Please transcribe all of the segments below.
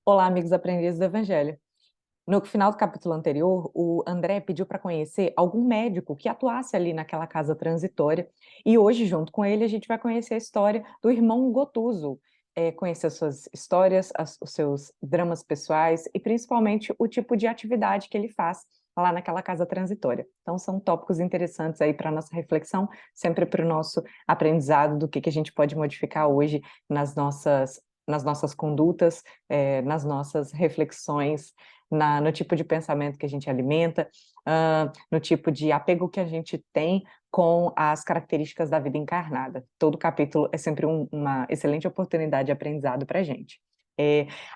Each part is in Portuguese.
Olá, amigos aprendizes do Evangelho. No final do capítulo anterior, o André pediu para conhecer algum médico que atuasse ali naquela casa transitória, e hoje, junto com ele, a gente vai conhecer a história do irmão Gotuso, conhecer as suas histórias, os seus dramas pessoais e principalmente o tipo de atividade que ele faz lá naquela casa transitória. Então, são tópicos interessantes aí para a nossa reflexão, sempre para o nosso aprendizado do que a gente pode modificar hoje nas nossas condutas, nas nossas reflexões, no tipo de pensamento que a gente alimenta, no tipo de apego que a gente tem com as características da vida encarnada. Todo capítulo é sempre uma excelente oportunidade de aprendizado para a gente.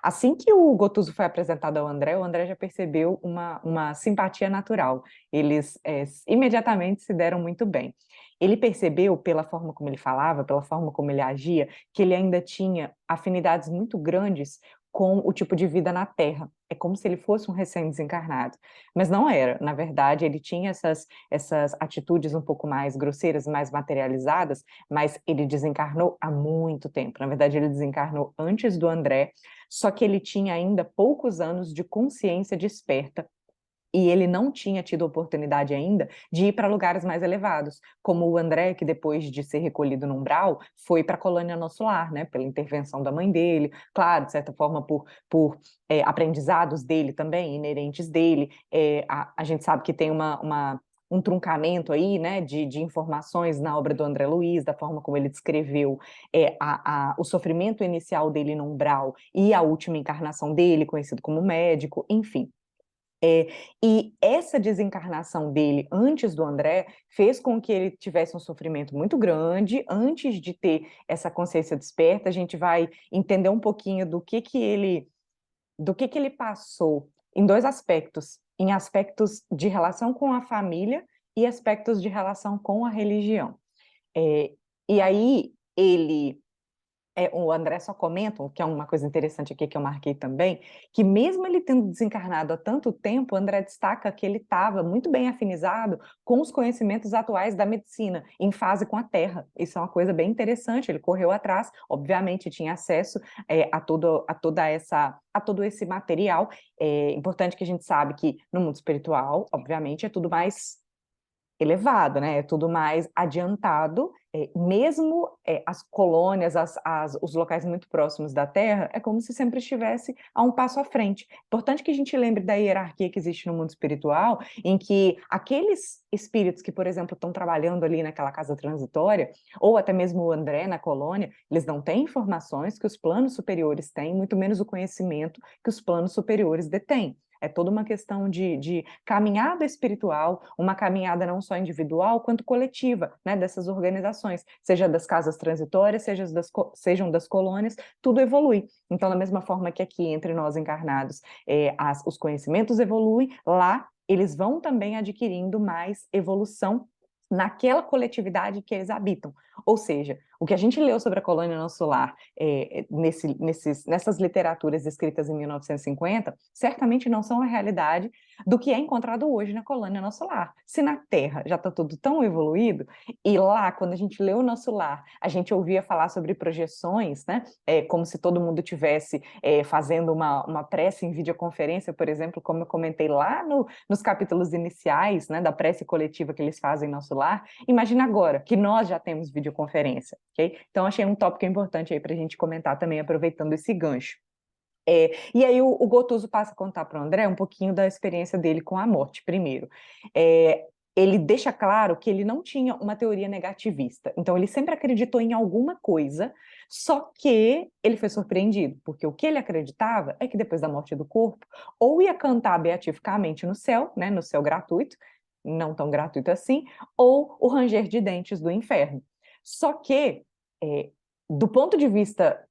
Assim que o Gotuso foi apresentado ao André, o André já percebeu uma simpatia natural. Eles imediatamente se deram muito bem. Ele percebeu, pela forma como ele falava, pela forma como ele agia, que ele ainda tinha afinidades muito grandes com o tipo de vida na Terra. É como se ele fosse um recém-desencarnado. Mas não era. Na verdade, ele tinha essas atitudes um pouco mais grosseiras, mais materializadas, mas ele desencarnou há muito tempo. Na verdade, ele desencarnou antes do André, só que ele tinha ainda poucos anos de consciência desperta e ele não tinha tido oportunidade ainda de ir para lugares mais elevados, como o André, que depois de ser recolhido no umbral, foi para a colônia Nosso Lar, né, pela intervenção da mãe dele, claro, de certa forma por aprendizados dele também, inerentes dele. A gente sabe que tem um truncamento aí, né, de informações na obra do André Luiz, da forma como ele descreveu o sofrimento inicial dele no umbral e a última encarnação dele, conhecido como médico, enfim. É, e essa desencarnação dele antes do André fez com que ele tivesse um sofrimento muito grande antes de ter essa consciência desperta. A gente vai entender um pouquinho do que ele passou em dois aspectos, em aspectos de relação com a família e aspectos de relação com a religião. É, e aí o André só comenta, que é uma coisa interessante aqui que eu marquei também, que mesmo ele tendo desencarnado há tanto tempo, o André destaca que ele estava muito bem afinizado com os conhecimentos atuais da medicina, em fase com a Terra. Isso é uma coisa bem interessante, ele correu atrás, obviamente tinha acesso a todo esse material. É importante que a gente sabe que no mundo espiritual, obviamente, é tudo mais elevado, né? É tudo mais adiantado, mesmo as colônias, os locais muito próximos da Terra, é como se sempre estivesse a um passo à frente. Importante que a gente lembre da hierarquia que existe no mundo espiritual, em que aqueles espíritos que, por exemplo, estão trabalhando ali naquela casa transitória, ou até mesmo o André na colônia, eles não têm informações que os planos superiores têm, muito menos o conhecimento que os planos superiores detêm. É toda uma questão de caminhada espiritual, uma caminhada não só individual, quanto coletiva, né, dessas organizações, seja das casas transitórias, sejam das colônias, tudo evolui. Então, da mesma forma que aqui, entre nós encarnados, os conhecimentos evoluem, lá eles vão também adquirindo mais evolução naquela coletividade que eles habitam. Ou seja, o que a gente leu sobre a colônia Nosso Lar nessas literaturas escritas em 1950, certamente não são a realidade do que é encontrado hoje na colônia Nosso Lar. Se na Terra já está tudo tão evoluído, e lá, quando a gente lê o Nosso Lar, a gente ouvia falar sobre projeções, né? Como se todo mundo tivesse fazendo uma prece em videoconferência, por exemplo, como eu comentei lá nos capítulos iniciais, né, da prece coletiva que eles fazem em Nosso Lar. Imagina agora que nós já temos videoconferência, ok? Então, achei um tópico importante aí para a gente comentar também, aproveitando esse gancho. E aí o Gotuso passa a contar para o André um pouquinho da experiência dele com a morte, primeiro. Ele deixa claro que ele não tinha uma teoria negativista, então ele sempre acreditou em alguma coisa, só que ele foi surpreendido, porque o que ele acreditava é que depois da morte do corpo, ou ia cantar beatificamente no céu, né, no céu gratuito, não tão gratuito assim, ou o ranger de dentes do inferno. Só que, do ponto de vista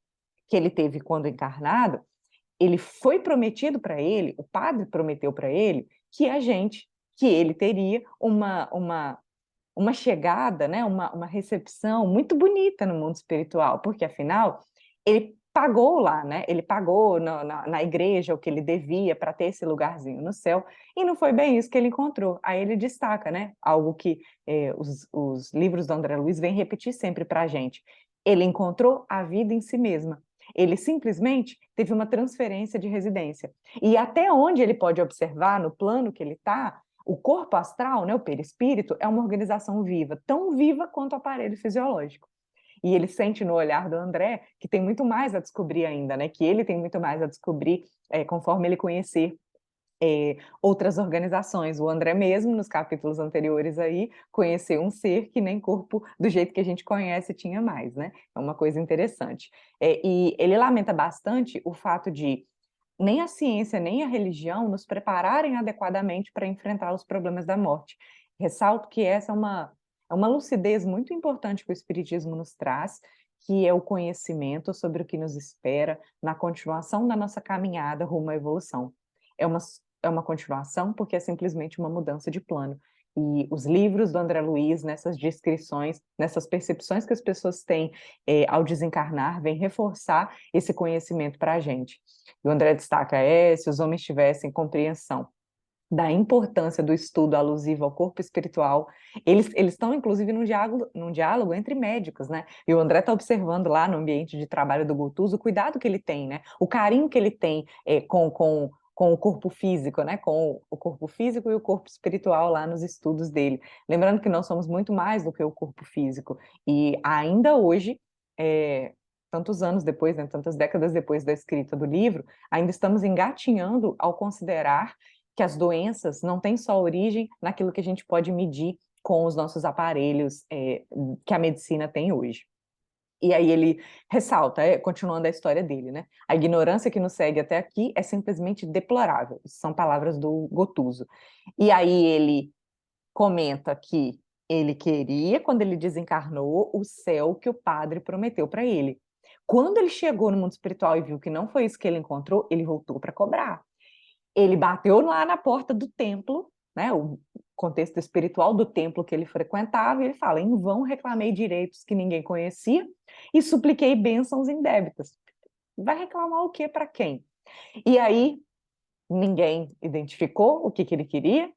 que ele teve quando encarnado, ele foi prometido para ele, o padre prometeu para ele que ele teria uma chegada, né, uma recepção muito bonita no mundo espiritual, porque afinal ele pagou lá, né? Ele pagou na igreja o que ele devia para ter esse lugarzinho no céu, e não foi bem isso que ele encontrou. Aí ele destaca, né, algo que os livros do André Luiz vêm repetir sempre para a gente. Ele encontrou a vida em si mesma. ele simplesmente teve uma transferência de residência. E até onde ele pode observar, no plano que ele está, o corpo astral, né, o perispírito, é uma organização viva, tão viva quanto o aparelho fisiológico. E ele sente no olhar do André que tem muito mais a descobrir ainda, né? Que ele tem muito mais a descobrir conforme ele conhecer outras organizações. O André mesmo, nos capítulos anteriores aí, conheceu um ser que nem corpo do jeito que a gente conhece tinha mais, né? É uma coisa interessante. E ele lamenta bastante o fato de nem a ciência, nem a religião nos prepararem adequadamente para enfrentar os problemas da morte. Ressalto que essa é uma lucidez muito importante que o Espiritismo nos traz, que é o conhecimento sobre o que nos espera na continuação da nossa caminhada rumo à evolução. É uma continuação porque é simplesmente uma mudança de plano. E os livros do André Luiz, nessas descrições, nessas percepções que as pessoas têm ao desencarnar, vêm reforçar esse conhecimento para a gente. E o André destaca, se os homens tivessem compreensão da importância do estudo alusivo ao corpo espiritual, eles estão, inclusive, num diálogo entre médicos, né? E o André está observando lá no ambiente de trabalho do Gutuso o cuidado que ele tem, né? O carinho que ele tem com o corpo físico, né? Com o corpo físico e o corpo espiritual lá nos estudos dele. Lembrando que nós somos muito mais do que o corpo físico. E ainda hoje, tantos anos depois, né, tantas décadas depois da escrita do livro, ainda estamos engatinhando ao considerar que as doenças não têm só origem naquilo que a gente pode medir com os nossos aparelhos que a medicina tem hoje. E aí ele ressalta, continuando a história dele, né? A ignorância que nos segue até aqui é simplesmente deplorável. São palavras do Gotuso. E aí ele comenta que ele queria, quando ele desencarnou, o céu que o padre prometeu para ele. Quando ele chegou no mundo espiritual e viu que não foi isso que ele encontrou, ele voltou para cobrar. Ele bateu lá na porta do templo, né, o contexto espiritual do templo que ele frequentava, e ele fala: em vão reclamei direitos que ninguém conhecia e supliquei bênçãos indébitas. Vai reclamar o quê para quem? E aí ninguém identificou o que ele queria.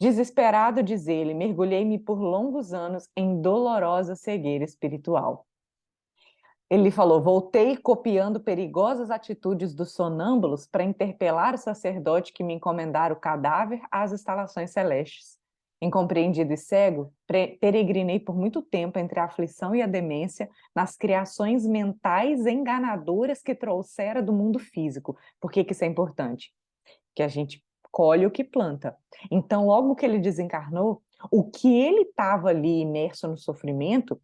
Desesperado, diz ele, mergulhei-me por longos anos em dolorosa cegueira espiritual. Ele falou: voltei copiando perigosas atitudes dos sonâmbulos para interpelar o sacerdote que me encomendara o cadáver às instalações celestes. Incompreendido e cego, peregrinei por muito tempo entre a aflição e a demência nas criações mentais enganadoras que trouxera do mundo físico. Por que isso é importante? Que a gente colhe o que planta. Então, logo que ele desencarnou, o que ele estava ali imerso no sofrimento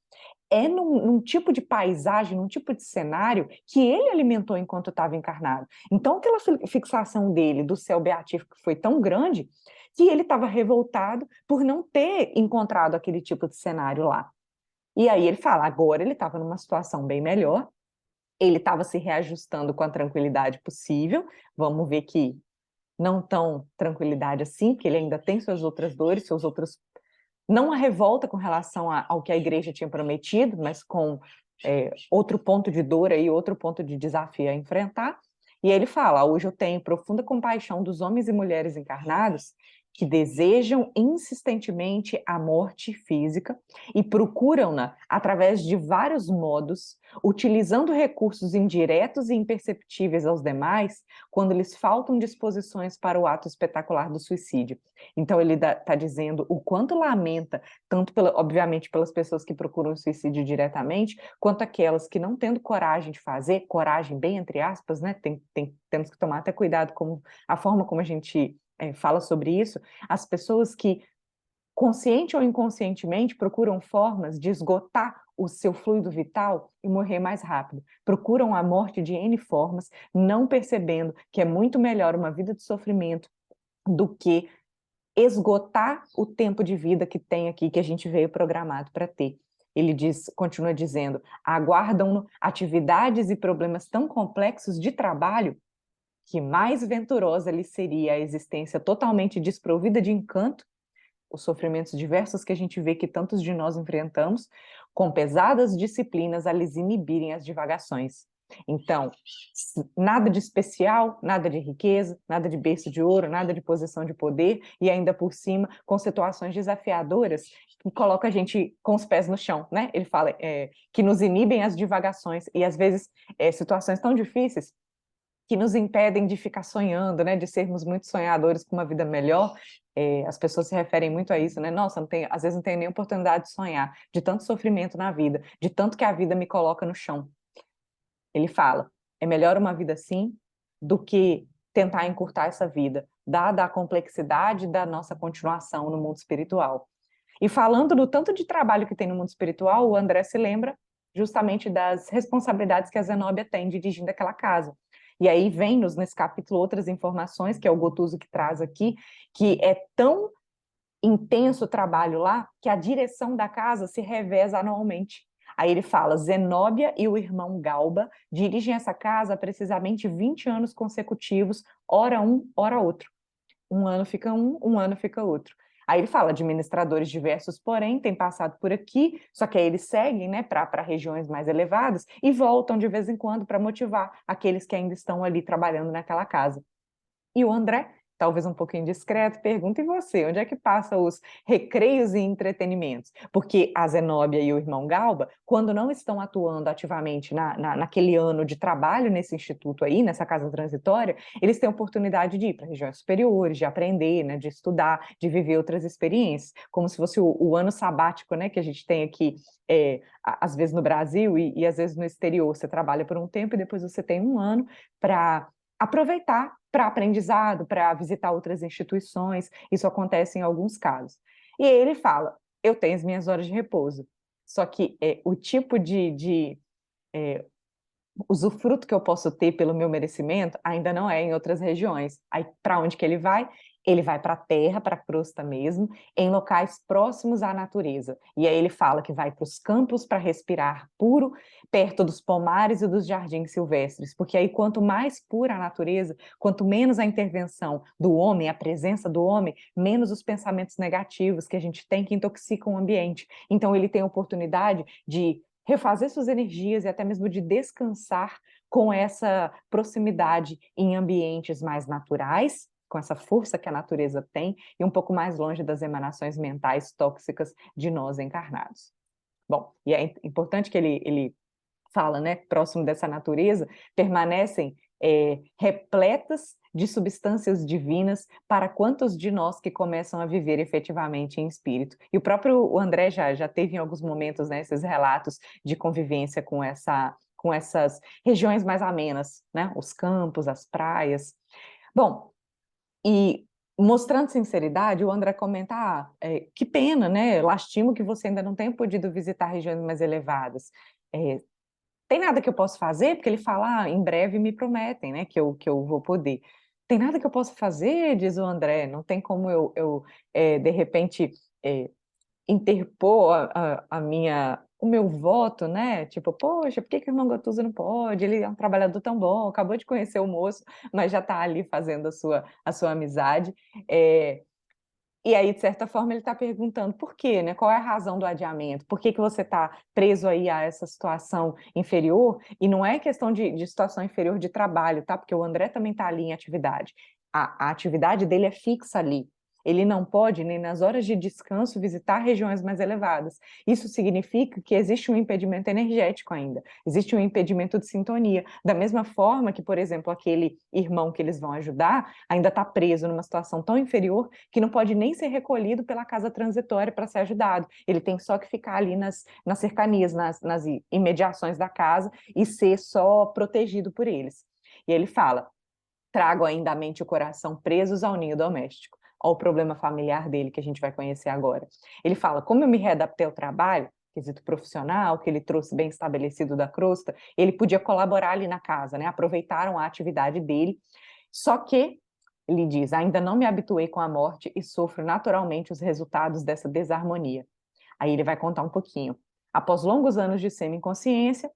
num tipo de paisagem, num tipo de cenário que ele alimentou enquanto estava encarnado. Então, aquela fixação dele do céu beatífico foi tão grande que ele estava revoltado por não ter encontrado aquele tipo de cenário lá. E aí ele fala, agora ele estava numa situação bem melhor, ele estava se reajustando com a tranquilidade possível, vamos ver que não tão tranquilidade assim, porque ele ainda tem suas outras dores, seus outros não a revolta com relação ao que a igreja tinha prometido, mas com outro ponto de dor aí, outro ponto de desafio a enfrentar. E ele fala: hoje eu tenho profunda compaixão dos homens e mulheres encarnados que desejam insistentemente a morte física e procuram-na através de vários modos, utilizando recursos indiretos e imperceptíveis aos demais, quando lhes faltam disposições para o ato espetacular do suicídio. Então ele está dizendo o quanto lamenta, tanto obviamente pelas pessoas que procuram o suicídio diretamente, quanto aquelas que não tendo coragem de fazer, coragem bem entre aspas, né? Temos que tomar até cuidado com a forma como a gente fala sobre isso, as pessoas que consciente ou inconscientemente procuram formas de esgotar o seu fluido vital e morrer mais rápido. Procuram a morte de N formas, não percebendo que é muito melhor uma vida de sofrimento do que esgotar o tempo de vida que tem aqui, que a gente veio programado para ter. Ele continua dizendo, aguardam-no atividades e problemas tão complexos de trabalho que mais venturosa lhe seria a existência totalmente desprovida de encanto, os sofrimentos diversos que a gente vê que tantos de nós enfrentamos, com pesadas disciplinas a lhes inibirem as divagações. Então, nada de especial, nada de riqueza, nada de berço de ouro, nada de posição de poder, e ainda por cima, com situações desafiadoras que colocam a gente com os pés no chão, né? Ele fala que nos inibem as divagações, e às vezes situações tão difíceis que nos impedem de ficar sonhando, né? De sermos muito sonhadores com uma vida melhor. As pessoas se referem muito a isso, né? Nossa, não tem, às vezes não tenho nem oportunidade de sonhar, de tanto sofrimento na vida, de tanto que a vida me coloca no chão. Ele fala, é melhor uma vida assim do que tentar encurtar essa vida, dada a complexidade da nossa continuação no mundo espiritual. E falando do tanto de trabalho que tem no mundo espiritual, o André se lembra justamente das responsabilidades que a Zenóbia tem dirigindo aquela casa. E aí vem-nos nesse capítulo outras informações, que é o Gotuso que traz aqui, que é tão intenso o trabalho lá, que a direção da casa se reveza anualmente. Aí ele fala, Zenóbia e o irmão Galba dirigem essa casa há precisamente 20 anos consecutivos, ora um, ora outro. Um ano fica um ano fica outro. Aí ele fala, administradores diversos, porém, têm passado por aqui, só que aí eles seguem, né, para regiões mais elevadas e voltam de vez em quando para motivar aqueles que ainda estão ali trabalhando naquela casa. E o André, talvez um pouquinho discreto, pergunta: e você, onde é que passa os recreios e entretenimentos? Porque a Zenóbia e o irmão Galba, quando não estão atuando ativamente naquele ano de trabalho nesse instituto aí, nessa casa transitória, eles têm oportunidade de ir para regiões superiores, de aprender, né, de estudar, de viver outras experiências, como se fosse o ano sabático, né, que a gente tem aqui, às vezes no Brasil e às vezes no exterior. Você trabalha por um tempo e depois você tem um ano para aproveitar para aprendizado, para visitar outras instituições. Isso acontece em alguns casos. E aí ele fala, eu tenho as minhas horas de repouso, só que o tipo de usufruto que eu posso ter pelo meu merecimento ainda não é em outras regiões. Aí, para onde que ele vai? Ele vai para a terra, para a crosta mesmo, em locais próximos à natureza. E aí ele fala que vai para os campos para respirar puro, perto dos pomares e dos jardins silvestres, porque aí quanto mais pura a natureza, quanto menos a intervenção do homem, a presença do homem, menos os pensamentos negativos que a gente tem que intoxicam o ambiente. Então ele tem a oportunidade de refazer suas energias e até mesmo de descansar com essa proximidade em ambientes mais naturais, com essa força que a natureza tem, e um pouco mais longe das emanações mentais tóxicas de nós encarnados. Bom, e é importante que ele fala, né, próximo dessa natureza, permanecem repletas de substâncias divinas para quantos de nós que começam a viver efetivamente em espírito. E o próprio André já teve em alguns momentos, né, esses relatos de convivência com essas regiões mais amenas, né, os campos, as praias. Bom, e mostrando sinceridade, o André comenta, que pena, né, lastimo que você ainda não tenha podido visitar regiões mais elevadas. Tem nada que eu possa fazer? Porque ele fala, em breve me prometem, né, que eu vou poder. Tem nada que eu possa fazer, diz o André, não tem como eu de repente, interpor o meu voto, né? Tipo, poxa, por que o irmão Gattuso não pode? Ele é um trabalhador tão bom, acabou de conhecer o moço, mas já está ali fazendo a sua amizade. E aí, de certa forma, ele está perguntando por quê, né? Qual é a razão do adiamento? Por que você está preso aí a essa situação inferior? E não é questão de situação inferior de trabalho, tá? Porque o André também está ali em atividade. A atividade dele é fixa ali. Ele não pode, nem nas horas de descanso, visitar regiões mais elevadas. Isso significa que existe um impedimento energético ainda, existe um impedimento de sintonia. Da mesma forma que, por exemplo, aquele irmão que eles vão ajudar ainda está preso numa situação tão inferior que não pode nem ser recolhido pela casa transitória para ser ajudado. Ele tem só que ficar ali nas cercanias, nas imediações da casa e ser só protegido por eles. E ele fala, trago ainda a mente e o coração presos ao ninho doméstico. Olha o problema familiar dele que a gente vai conhecer agora. Ele fala, como eu me readaptei ao trabalho, quesito profissional, que ele trouxe bem estabelecido da crosta, ele podia colaborar ali na casa, né? Aproveitaram a atividade dele, só que, ele diz, ainda não me habituei com a morte e sofro naturalmente os resultados dessa desarmonia. Aí ele vai contar um pouquinho. Após longos anos de semi-inconsciência,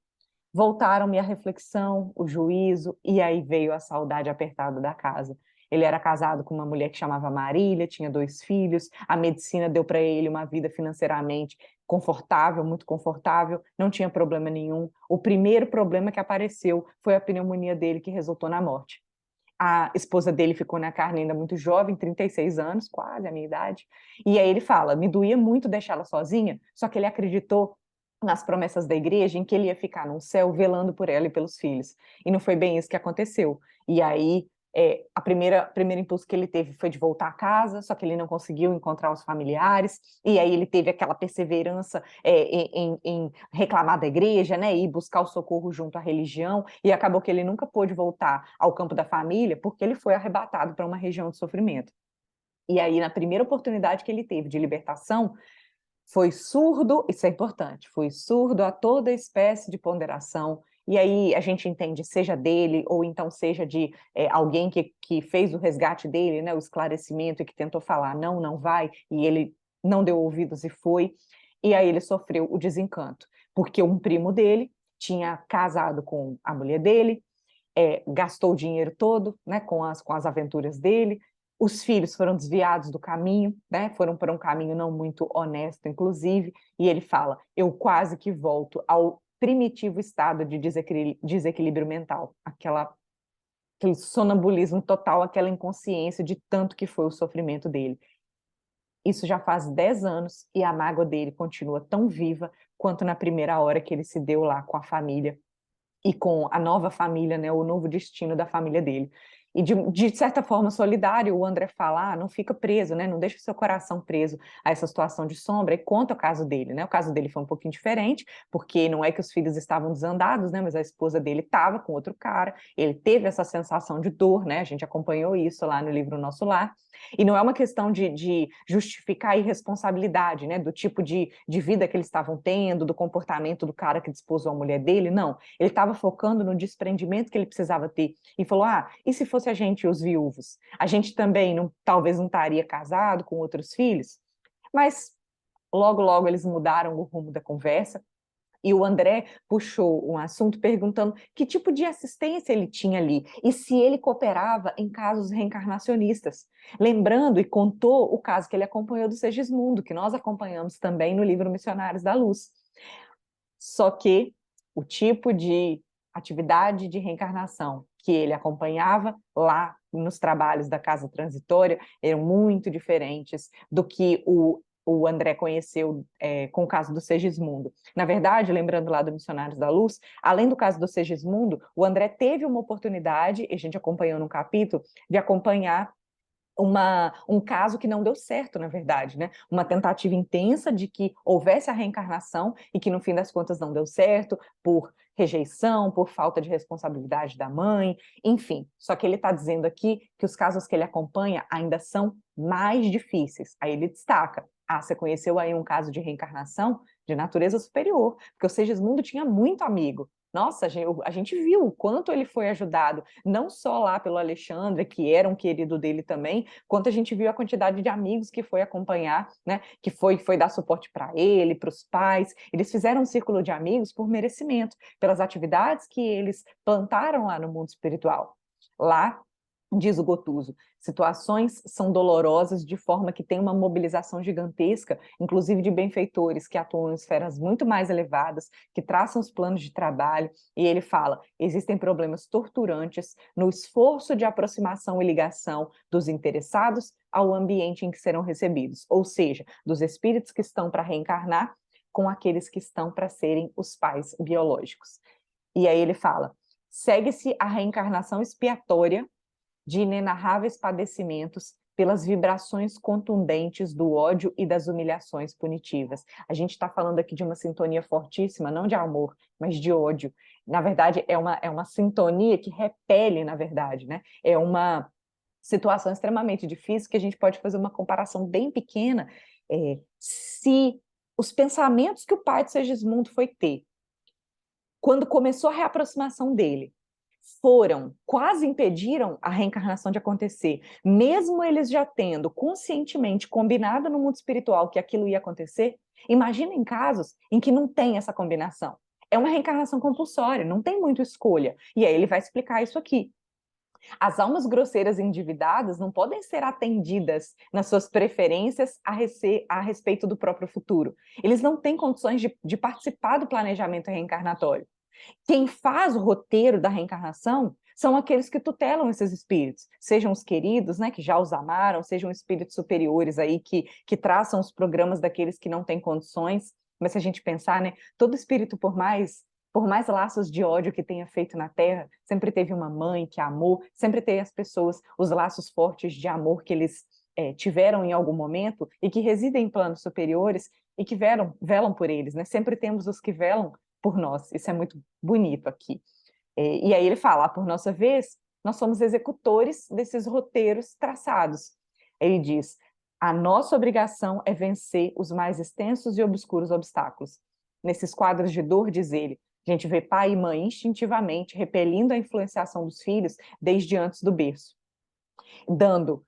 voltaram-me a reflexão, o juízo, e aí veio a saudade apertada da casa. Ele era casado com uma mulher que chamava Marília, tinha 2 filhos, a medicina deu para ele uma vida financeiramente confortável, muito confortável, não tinha problema nenhum. O primeiro problema que apareceu foi a pneumonia dele, que resultou na morte. A esposa dele ficou na carne ainda muito jovem, 36 anos, quase a minha idade. E aí ele fala, me doía muito deixá-la sozinha, só que ele acreditou nas promessas da igreja em que ele ia ficar no céu velando por ela e pelos filhos. E não foi bem isso que aconteceu. E aí primeiro impulso que ele teve foi de voltar a casa, só que ele não conseguiu encontrar os familiares, e aí ele teve aquela perseverança em reclamar da igreja, né, e buscar o socorro junto à religião, e acabou que ele nunca pôde voltar ao campo da família, porque ele foi arrebatado para uma região de sofrimento. E aí, na primeira oportunidade que ele teve de libertação, foi surdo, isso é importante, foi surdo a toda espécie de ponderação, e aí a gente entende, seja dele, ou então seja de alguém que fez o resgate dele, né, o esclarecimento, e que tentou falar, não, não vai, e ele não deu ouvidos e foi, e aí ele sofreu o desencanto, porque um primo dele tinha casado com a mulher dele, gastou o dinheiro todo, né, com as aventuras dele, os filhos foram desviados do caminho, né, foram para um caminho não muito honesto, inclusive, e ele fala, eu quase que volto ao primitivo estado de desequilíbrio mental, aquele sonambulismo total, aquela inconsciência de tanto que foi o sofrimento dele. Isso já faz 10 anos e a mágoa dele continua tão viva quanto na primeira hora que ele se deu lá com a família e com a nova família, né, o novo destino da família dele. E de certa forma solidário, o André fala, não fica preso, né, não deixa o seu coração preso a essa situação de sombra, e conta o caso dele, né, o caso dele foi um pouquinho diferente, porque não é que os filhos estavam desandados, né, mas a esposa dele estava com outro cara, ele teve essa sensação de dor, né, a gente acompanhou isso lá no livro Nosso Lar, e não é uma questão de justificar a irresponsabilidade, né, do tipo de vida que eles estavam tendo, do comportamento do cara que desposou a mulher dele, não, ele estava focando no desprendimento que ele precisava ter, e falou, e se fosse a gente os viúvos? A gente também talvez não estaria casado com outros filhos? Mas logo, logo eles mudaram o rumo da conversa, e o André puxou um assunto perguntando que tipo de assistência ele tinha ali e se ele cooperava em casos reencarnacionistas. Lembrando e contou o caso que ele acompanhou do Segismundo, que nós acompanhamos também no livro Missionários da Luz. Só que o tipo de atividade de reencarnação que ele acompanhava lá nos trabalhos da casa transitória eram muito diferentes do que o André conheceu com o caso do Segismundo. Na verdade, lembrando lá do Missionários da Luz, além do caso do Segismundo, o André teve uma oportunidade, e a gente acompanhou no capítulo, de acompanhar um caso que não deu certo, na verdade, né? Uma tentativa intensa de que houvesse a reencarnação e que, no fim das contas, não deu certo por rejeição, por falta de responsabilidade da mãe, enfim. Só que ele está dizendo aqui que os casos que ele acompanha ainda são mais difíceis. Aí ele destaca, você conheceu aí um caso de reencarnação de natureza superior, porque o Segismundo tinha muito amigo. Nossa, a gente viu o quanto ele foi ajudado, não só lá pelo Alexandre, que era um querido dele também, quanto a gente viu a quantidade de amigos que foi acompanhar, né, que foi dar suporte para ele, para os pais. Eles fizeram um círculo de amigos por merecimento, pelas atividades que eles plantaram lá no mundo espiritual. Lá, diz o Gotuso, situações são dolorosas de forma que tem uma mobilização gigantesca, inclusive de benfeitores que atuam em esferas muito mais elevadas, que traçam os planos de trabalho, e ele fala, existem problemas torturantes no esforço de aproximação e ligação dos interessados ao ambiente em que serão recebidos, ou seja, dos espíritos que estão para reencarnar com aqueles que estão para serem os pais biológicos. E aí ele fala, segue-se a reencarnação expiatória de inenarráveis padecimentos pelas vibrações contundentes do ódio e das humilhações punitivas. A gente está falando aqui de uma sintonia fortíssima, não de amor, mas de ódio. Na verdade, é uma sintonia que repele, na verdade, né? É uma situação extremamente difícil que a gente pode fazer uma comparação bem pequena. Se os pensamentos que o pai de Segismundo foi ter, quando começou a reaproximação dele, quase impediram a reencarnação de acontecer, mesmo eles já tendo conscientemente combinado no mundo espiritual que aquilo ia acontecer, imagina em casos em que não tem essa combinação. É uma reencarnação compulsória, não tem muita escolha. E aí ele vai explicar isso aqui. As almas grosseiras e endividadas não podem ser atendidas nas suas preferências a respeito do próprio futuro. Eles não têm condições de participar do planejamento reencarnatório. Quem faz o roteiro da reencarnação são aqueles que tutelam esses espíritos, sejam os queridos, né, que já os amaram, sejam espíritos superiores aí que traçam os programas daqueles que não têm condições. Mas se a gente pensar, né, todo espírito, por mais laços de ódio que tenha feito na Terra, sempre teve uma mãe que amou, sempre teve as pessoas, os laços fortes de amor que eles tiveram em algum momento e que residem em planos superiores e que velam por eles, né? Sempre temos os que velam por nós. Isso é muito bonito aqui. E aí ele fala, por nossa vez, nós somos executores desses roteiros traçados. Ele diz, a nossa obrigação é vencer os mais extensos e obscuros obstáculos. Nesses quadros de dor, diz ele, a gente vê pai e mãe instintivamente repelindo a influenciação dos filhos desde antes do berço, dando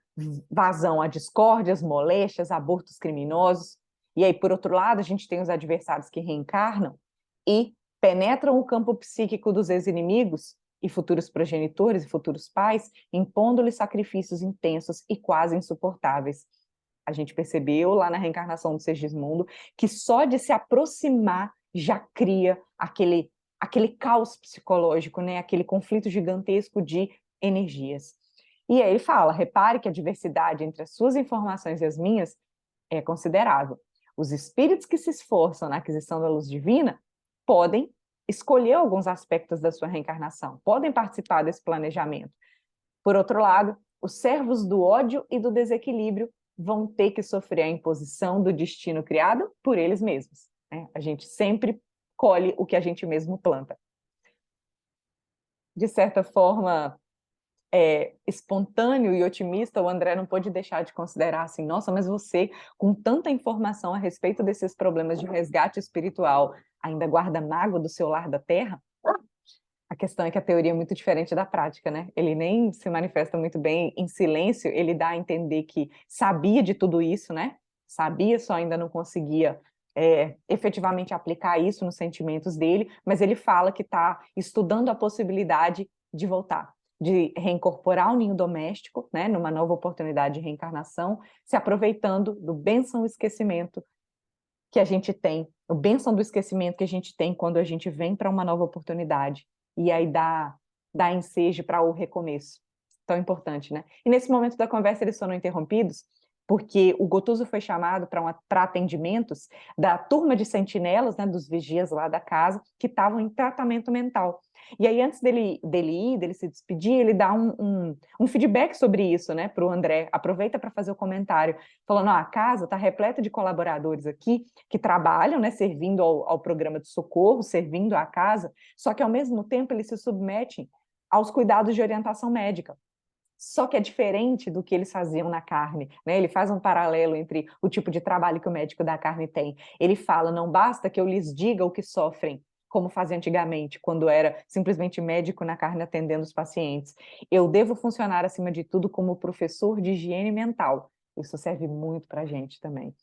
vazão a discórdias, moléstias, abortos criminosos. E aí, por outro lado, a gente tem os adversários que reencarnam e penetram o campo psíquico dos ex-inimigos e futuros progenitores e futuros pais, impondo-lhes sacrifícios intensos e quase insuportáveis. A gente percebeu lá na reencarnação do Segismundo que só de se aproximar já cria aquele caos psicológico, né? Aquele conflito gigantesco de energias. E aí ele fala, repare que a diversidade entre as suas informações e as minhas é considerável. Os espíritos que se esforçam na aquisição da luz divina podem escolher alguns aspectos da sua reencarnação, podem participar desse planejamento. Por outro lado, os servos do ódio e do desequilíbrio vão ter que sofrer a imposição do destino criado por eles mesmos, né? A gente sempre colhe o que a gente mesmo planta. De certa forma, espontâneo e otimista, o André não pôde deixar de considerar assim, nossa, mas você, com tanta informação a respeito desses problemas de resgate espiritual, ainda guarda mágoa do seu lar da terra? A questão é que a teoria é muito diferente da prática, né? Ele nem se manifesta muito bem em silêncio, ele dá a entender que sabia de tudo isso, né? Sabia, só ainda não conseguia efetivamente aplicar isso nos sentimentos dele, mas ele fala que está estudando a possibilidade de voltar, de reincorporar o ninho doméstico, né, numa nova oportunidade de reencarnação, se aproveitando do bênção esquecimento que a gente tem, o bênção do esquecimento que a gente tem quando a gente vem para uma nova oportunidade, e aí dá ensejo para o recomeço. Tão importante, né? E nesse momento da conversa eles foram interrompidos, porque o Gotuso foi chamado para atendimentos da turma de sentinelas, né, dos vigias lá da casa, que estavam em tratamento mental. E aí, antes dele se despedir, ele dá um feedback sobre isso, né, para o André. Aproveita para fazer o comentário, falando: a casa está repleta de colaboradores aqui que trabalham, né, servindo ao programa de socorro, servindo à casa, só que, ao mesmo tempo, eles se submetem aos cuidados de orientação médica. Só que é diferente do que eles faziam na carne, né? Ele faz um paralelo entre o tipo de trabalho que o médico da carne tem. Ele fala, não basta que eu lhes diga o que sofrem, como fazia antigamente, quando era simplesmente médico na carne atendendo os pacientes. Eu devo funcionar, acima de tudo, como professor de higiene mental. Isso serve muito para a gente também.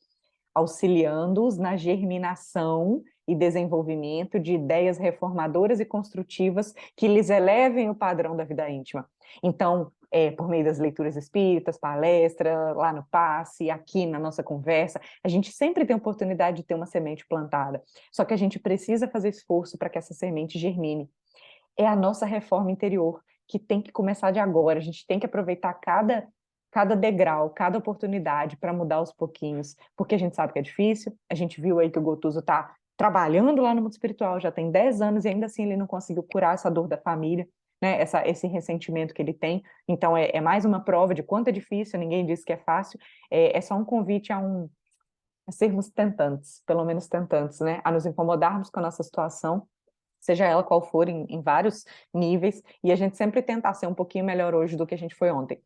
Auxiliando-os na germinação e desenvolvimento de ideias reformadoras e construtivas que lhes elevem o padrão da vida íntima. Então, por meio das leituras espíritas, palestra, lá no passe, aqui na nossa conversa, a gente sempre tem a oportunidade de ter uma semente plantada. Só que a gente precisa fazer esforço para que essa semente germine. É a nossa reforma interior, que tem que começar de agora. A gente tem que aproveitar cada degrau, cada oportunidade para mudar aos pouquinhos, porque a gente sabe que é difícil. A gente viu aí que o Gotuso está trabalhando lá no mundo espiritual, já tem 10 anos e ainda assim ele não conseguiu curar essa dor da família, né? Esse ressentimento que ele tem. Então é mais uma prova de quanto é difícil, ninguém disse que é fácil. É só um convite a sermos tentantes, pelo menos tentantes, né? A nos incomodarmos com a nossa situação, seja ela qual for, em vários níveis, e a gente sempre tentar ser um pouquinho melhor hoje do que a gente foi ontem.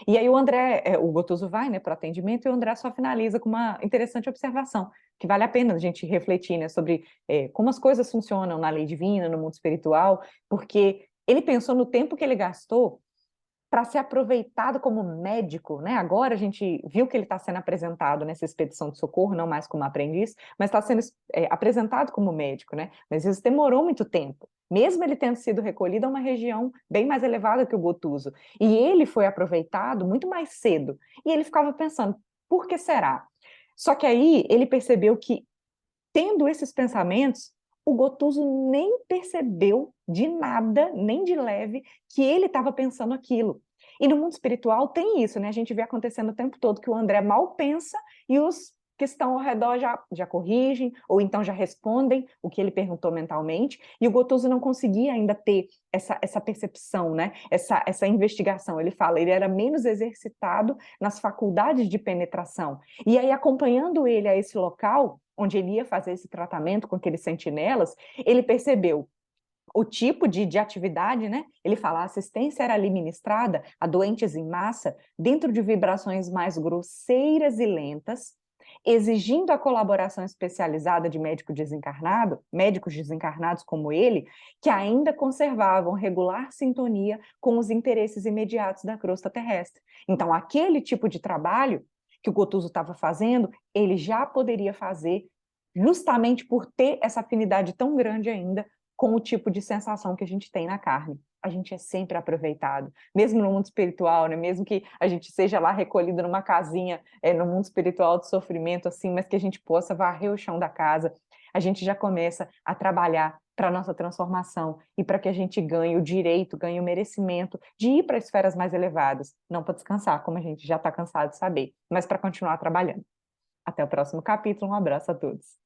E aí o André, o Gotuso vai, né, para o atendimento, e o André só finaliza com uma interessante observação, que vale a pena a gente refletir, né, sobre como as coisas funcionam na lei divina, no mundo espiritual, porque ele pensou no tempo que ele gastou para ser aproveitado como médico, né? Agora a gente viu que ele está sendo apresentado nessa expedição de socorro, não mais como aprendiz, mas está sendo apresentado como médico, né? Mas isso demorou muito tempo. mesmo ele tendo sido recolhido a uma região bem mais elevada que o Gotuso. E ele foi aproveitado muito mais cedo. E ele ficava pensando, por que será? Só que aí ele percebeu que, tendo esses pensamentos, o Gotuso nem percebeu de nada, nem de leve, que ele estava pensando aquilo. E no mundo espiritual tem isso, né? A gente vê acontecendo o tempo todo que o André mal pensa e os que estão ao redor já corrigem, ou então já respondem o que ele perguntou mentalmente, e o Gotuso não conseguia ainda ter essa percepção, né? Essa investigação. Ele fala, ele era menos exercitado nas faculdades de penetração. E aí, acompanhando ele a esse local, onde ele ia fazer esse tratamento com aqueles sentinelas, ele percebeu o tipo de atividade, né? Ele fala, a assistência era ali ministrada a doentes em massa dentro de vibrações mais grosseiras e lentas, exigindo a colaboração especializada de médicos desencarnados como ele, que ainda conservavam regular sintonia com os interesses imediatos da crosta terrestre. Então, aquele tipo de trabalho que o Gotuso estava fazendo, ele já poderia fazer justamente por ter essa afinidade tão grande ainda com o tipo de sensação que a gente tem na carne. A gente é sempre aproveitado, mesmo no mundo espiritual, né? Mesmo que a gente seja lá recolhido numa casinha, no mundo espiritual de sofrimento, assim, mas que a gente possa varrer o chão da casa, a gente já começa a trabalhar para a nossa transformação e para que a gente ganhe o direito, ganhe o merecimento de ir para esferas mais elevadas, não para descansar, como a gente já está cansado de saber, mas para continuar trabalhando. Até o próximo capítulo, um abraço a todos.